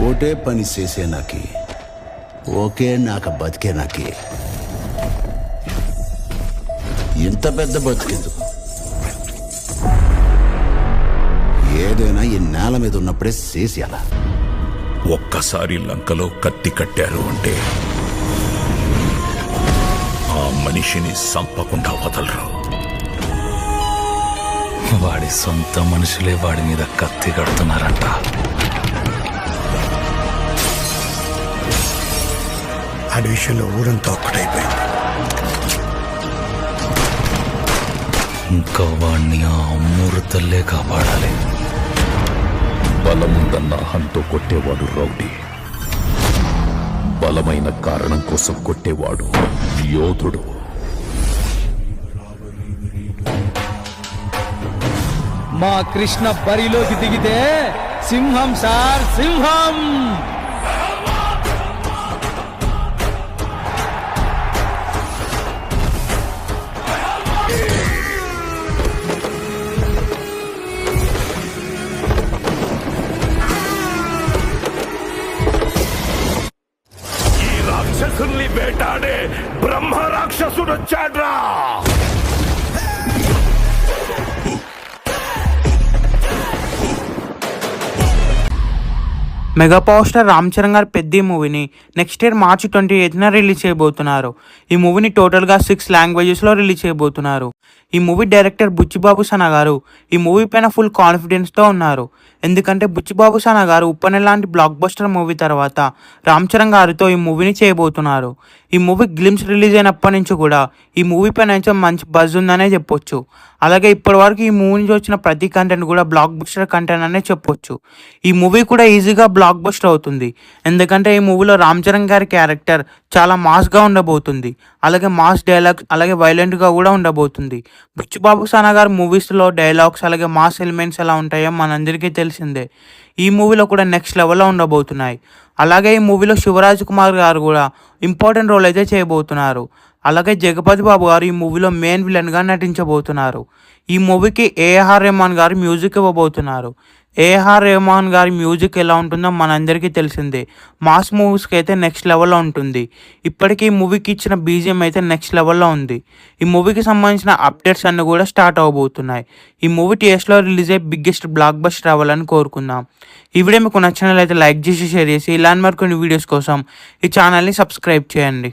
ఓటే పని చేసే నాకి ఓకే నాకు బతికే నాకి ఇంత పెద్ద బతికేందుకు? ఏదైనా ఈ నేల మీద ఉన్నప్పుడే చేసేయాలా. ఒక్కసారి లంకలో కత్తి కట్టారు అంటే ఆ మనిషిని సంపకుండా వదలరు. వాడి సొంత మనుషులే వాడి మీద కత్తి కడుతున్నారంట. ఆ విషయంలో ఊరంతా ఒక్కటైపోయింది. ఇంకా వాడిని ఆ అమ్మూరు తల్లే కాపాడాలి. బలముందన్న అహంతో కొట్టేవాడు రౌడీ, బలమైన కారణం కోసం కొట్టేవాడు యోధుడు. మా కృష్ణ బరిలోకి దిగితే సింహం సార్, సింహం. ఈ రాక్షసుల్ని వేటాడే బ్రహ్మ రాక్షసుడు వచ్చాడ్రా. Mega power star Ram Charan గారు పెద్ద మూవీని నెక్స్ట్ ఇయర్ March 28న రిలీజ్ చేయబోతున్నారు. ఈ మూవీని టోటల్గా 6 లాంగ్వేజెస్లో రిలీజ్ చేయబోతున్నారు. ఈ మూవీ డైరెక్టర్ బుచ్చిబాబు సనా గారు ఈ మూవీ పైన ఫుల్ కాన్ఫిడెన్స్తో ఉన్నారు. ఎందుకంటే బుచ్చిబాబు సనా గారు ఉప్పనే లాంటి బ్లాక్ బస్టర్ మూవీ తర్వాత రామ్ చరణ్ గారితో ఈ మూవీని చేయబోతున్నారు. ఈ మూవీ గ్లిమ్స్ రిలీజ్ అయినప్పటి నుంచి కూడా ఈ మూవీ పైన మంచి బజ్ ఉందనే చెప్పొచ్చు. అలాగే ఇప్పటివరకు ఈ మూవీ నుంచి వచ్చిన ప్రతి కంటెంట్ కూడా బ్లాక్ బస్టర్ కంటెంట్ అనే చెప్పొచ్చు. ఈ మూవీ కూడా ఈజీగా బ్లాక్ బస్టర్ అవుతుంది. ఎందుకంటే ఈ మూవీలో రామ్ చరణ్ గారి క్యారెక్టర్ చాలా మాస్గా ఉండబోతుంది. అలాగే మాస్ డైలాగ్స్ అలాగే వైలెంట్గా కూడా ఉండబోతుంది. బుచ్చిబాబు సనా గారి మూవీస్లో డైలాగ్స్ అలాగే మాస్ ఎలిమెంట్స్ ఎలా ఉంటాయో మనందరికీ తెలిసిందే. ఈ మూవీలో కూడా నెక్స్ట్ లెవెల్లో ఉండబోతున్నాయి. అలాగే ఈ మూవీలో శివరాజ్ కుమార్ గారు కూడా ఇంపార్టెంట్ రోల్ అయితే చేయబోతున్నారు. అలాగే జగపతి బాబు గారు ఈ మూవీలో మెయిన్ విలన్గా నటించబోతున్నారు. ఈ మూవీకి ఏఆర్ రెహమాన్ గారు మ్యూజిక్ ఇవ్వబోతున్నారు. ఏఆర్ రెహమాన్ గారి మ్యూజిక్ ఎలా ఉంటుందో మనందరికీ తెలిసిందే. మాస్ మూవీస్కి అయితే నెక్స్ట్ లెవెల్లో ఉంటుంది. ఇప్పటికీ ఈ మూవీకి ఇచ్చిన బీజిఎం అయితే నెక్స్ట్ లెవెల్లో ఉంది. ఈ మూవీకి సంబంధించిన అప్డేట్స్ అన్నీ కూడా స్టార్ట్ అవ్వబోతున్నాయి. ఈ మూవీ టీఎస్లో రిలీజ్ అయ్యి బిగ్గెస్ట్ బ్లాక్ బస్టర్ అవ్వాలని కోరుకుందాం. ఈ వీడియో మీకు నచ్చినట్లయితే లైక్ చేసి షేర్ చేసి ఇలాంటి మరికొన్ని వీడియోస్ కోసం ఈ ఛానల్ని సబ్స్క్రైబ్ చేయండి.